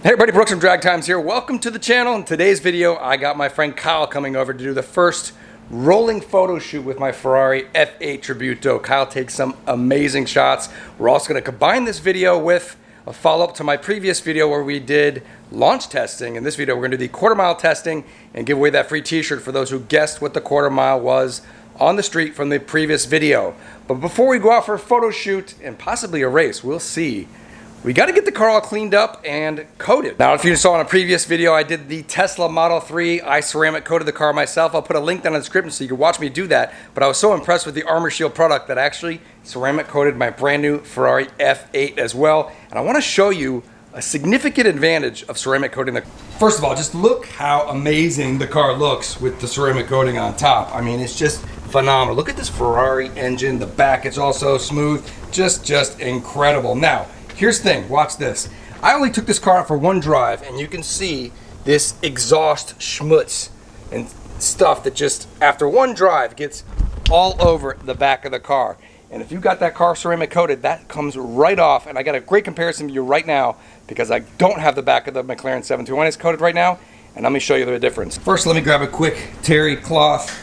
Hey everybody, Brooks from Drag Times here. Welcome to the channel. In today's video, I got my friend Kyle coming over to do the first rolling photo shoot with my Ferrari F8 Tributo. Kyle takes some amazing shots. We're also going to combine this video with a follow-up to my previous video where we did launch testing. In this video, we're going to do the quarter mile testing and give away that free t-shirt for those who guessed what the quarter mile was on the street from the previous video. But before we go out for a photo shoot and possibly a race, we'll see. We got to get the car all cleaned up and coated. Now, if you saw in a previous video, I did the Tesla Model 3. I ceramic coated the car myself. I'll put a link down in the description so you can watch me do that. But I was so impressed with the Armor Shield product that I actually ceramic coated my brand new Ferrari F8 as well. And I want to show you a significant advantage of ceramic coating the car. First of all, just look how amazing the car looks with the ceramic coating on top. I mean, it's just phenomenal. Look at this Ferrari engine. The back is also smooth. Just incredible. Now, here's the thing, watch this. I only took this car out for one drive and you can see this exhaust schmutz and stuff that just after one drive gets all over the back of the car. And if you got that car ceramic coated, that comes right off. And I got a great comparison to you right now because I don't have the back of the Mclaren 721 is coated right now. And let me show you the difference. First, let me grab a quick terry cloth.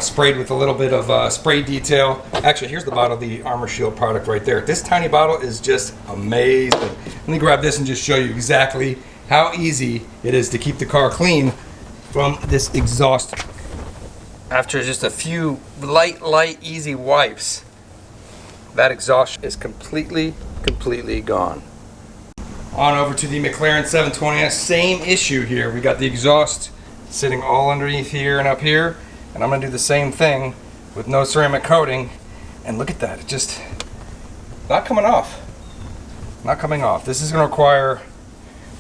Sprayed with a little bit of spray detail. Actually, here's the bottle of the Armor Shield product right there. This tiny bottle is just amazing. Let me grab this and just show you exactly how easy it is to keep the car clean from this exhaust. After just a few light, easy wipes, that exhaust is completely gone. On over to the Mclaren 720S, same issue here. We got the exhaust sitting all underneath here and up here. And I'm gonna do the same thing with no ceramic coating. And look at that, it just not coming off. Not coming off. This is gonna require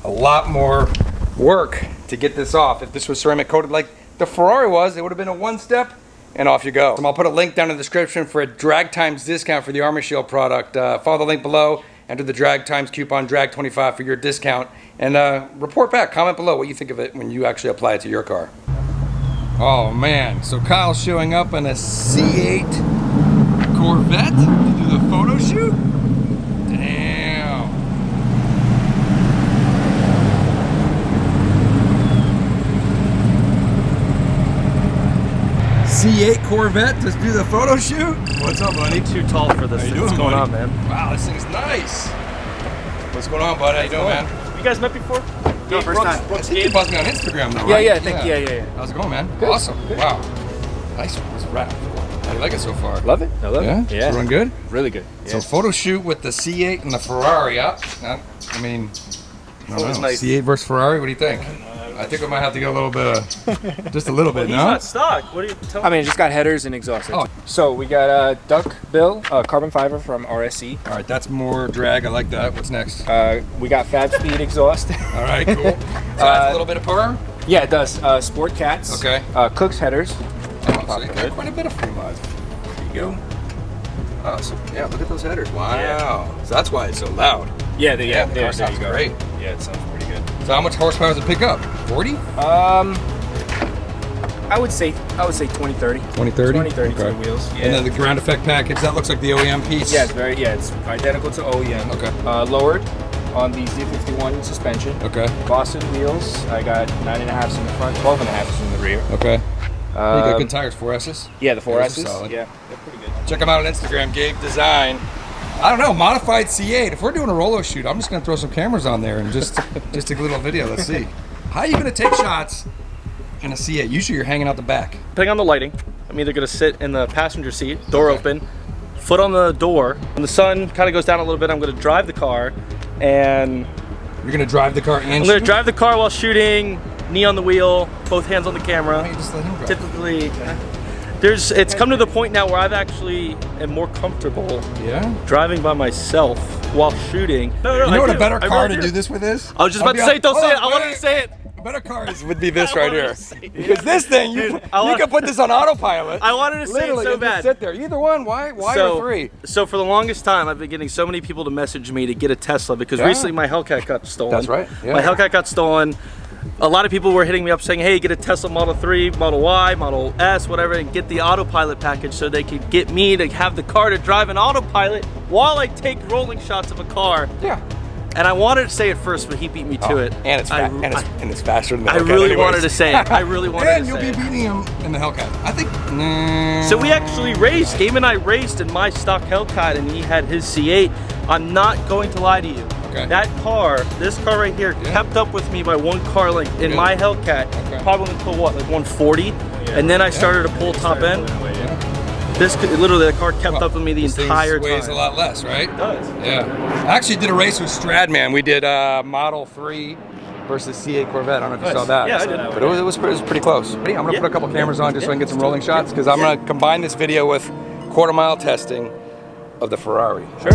a lot more work to get this off. If this was ceramic coated like the Ferrari was, it would have been a one step and off you go. So I'll put a link down in the description for a Drag Times discount for the Armor Shield product. Follow the link below, enter the Drag Times coupon DRAG25 for your discount. And report back, comment below what you think of it when you actually apply it to your car. Oh man, so Kyle's showing up in a C8 Corvette to do the photo shoot? Damn. C8 Corvette to do the photo shoot? What's up, buddy? Too tall for this thing. What's going on, man? Wow, this thing's nice. What's going on, bud? How you doing, man? You guys met before? No, first time. I think you buzzed me on Instagram though, Yeah, right? yeah, I think, yeah. How's it going, man? Good. Awesome. Good. Wow. Nice one. This wrap. How do you like it so far? Love it. I love it. Yeah? It's run good? Really good. So photo shoot with the C8 and the Ferrari up. I mean, I don't know. Nice. C8 versus Ferrari, what do you think? I think we might have to get a little bit of, just a little bit, He's no? not stock. What are you telling me? I mean, it just got headers and exhaust. Oh. So we got a duck bill, carbon fiber from RSC. All right, that's more drag. I like that. What's next? We got Fab Speed Exhaust. All right, cool. So that's a little bit of power? Yeah, it does. Sport Cats. Okay. Cook's headers. Oh, so you got quite a bit of free mods. There you go. Oh, so yeah, look at those headers. Wow. Yeah. So that's why it's so loud. Yeah, The car sounds great. Yeah, it sounds pretty good. So how much horsepower does it pick up? 40? I would say 20, 30. 20, 30? 20, 30 Okay. to the wheels. Yeah. And then the ground effect package, that looks like the OEM piece. Yeah, it's identical to OEM. Okay. Lowered on the Z51 suspension. Okay. Boston wheels. I got 9.5s in the front, 12.5s in the rear. Okay. You got good tires, 4S's? Yeah, the 4S's. solid. Yeah, they're pretty good. Check them out on Instagram, Gabe Design. I don't know, modified C8. If we're doing a rolo shoot, I'm just gonna throw some cameras on there and just take a little video. Let's see. How are you gonna take shots in a C8? Usually you're hanging out the back. Depending on the lighting, I'm either going to sit in the passenger seat, door open, foot on the door. When the sun kind of goes down a little bit, I'm going to drive the car and... You're gonna drive the car and I'm shoot? going to drive the car while shooting, knee on the wheel, both hands on the camera. Why don't you just let him drive? Typically, it's come to the point now where I've actually am more comfortable driving by myself while shooting. No, You know what a better I car really to do this with is? I was just about to say it, don't say it. I wanted to say it. A better car would be this I right wanted here. to say it. Because this thing, you can put this on autopilot. I wanted to say it Literally, so and just bad. sit there. Either one, why or three? So for the longest time, I've been getting so many people to message me to get a Tesla because recently my Hellcat got stolen. That's right. Yeah. My Hellcat got stolen. A lot of people were hitting me up saying, hey, get a Tesla Model 3, Model Y, Model S, whatever, and get the autopilot package so they could get me to have the car to drive an autopilot while I take rolling shots of a car. Yeah. And I wanted to say it first, but he beat me to it. And it's, and it's faster than the I Hellcat really anyways. wanted to say it. I really wanted And to you'll say be it. beating him in the Hellcat. I think. So we actually raced. Game and I raced in my stock Hellcat, and he had his C8. I'm not going to lie to you. Okay. That car, this car right here, kept up with me by 1 car length in my Hellcat. Probably until what, like 140? And then I started to pull top end. This could, literally, the car kept up with me the entire time. Weighs a lot less, right? It does. Yeah. I actually did a race with Stradman. We did Model 3 versus C8 Corvette. I don't know if you saw that. Yeah, I did. But it was pretty close. I'm going to put a couple cameras on just so I can get some rolling shots, because I'm going to combine this video with quarter-mile testing of the Ferrari. Sure.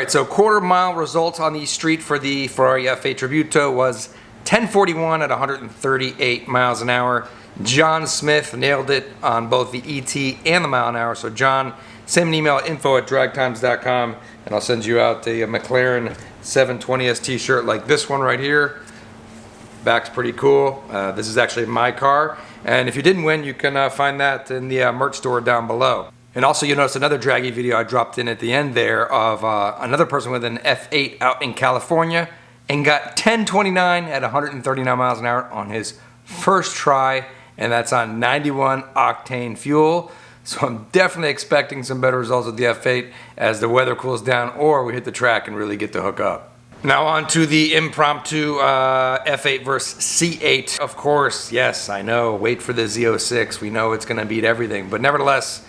right, so quarter mile results on the street for the Ferrari F8 Tributo was 10:41 at 138 miles an hour. John Smith nailed it on both the ET and the mile an hour. So John, send me an email at info@dragtimes.com and I'll send you out a Mclaren 720S t-shirt like this one right here. Back's pretty cool. This is actually my car. And if you didn't win, you can find that in the merch store down below. And also you'll notice another draggy video I dropped in at the end there of another person with an F8 out in California and got 1029 at 139 miles an hour on his first try, and that's on 91 octane fuel. So I'm definitely expecting some better results with the F8 as the weather cools down or we hit the track and really get to hook up. Now on to the impromptu F8 versus C8. Of course, yes, I know, wait for the Z06. We know it's gonna beat everything, but nevertheless,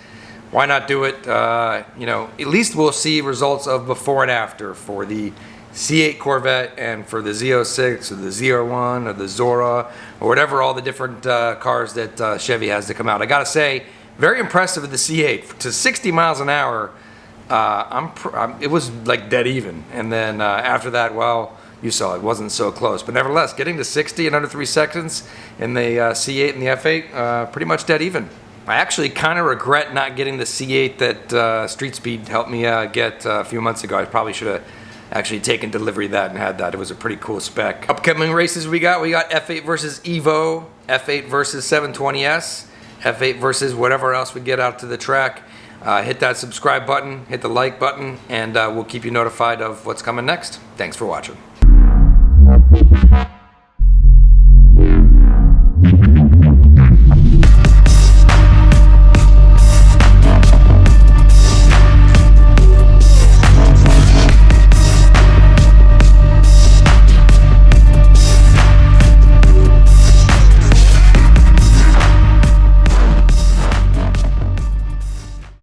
why not do it? You know, at least we'll see results of before and after for the C8 Corvette and for the Z06 or the Z01 or the Zora or whatever all the different cars that Chevy has to come out. I gotta say, very impressive with the C8. To 60 miles an hour, it was like dead even. And then after that, well, you saw it wasn't so close. But nevertheless, getting to 60 in under 3 seconds in the C8 and the F8, pretty much dead even. I actually kind of regret not getting the C8 that Street Speed helped me get a few months ago. I probably should have actually taken delivery of that and had that. It was a pretty cool spec. Upcoming races we got F8 versus Evo, F8 versus 720S, F8 versus whatever else we get out to the track. Hit that subscribe button, hit the like button, and we'll keep you notified of what's coming next. Thanks for watching.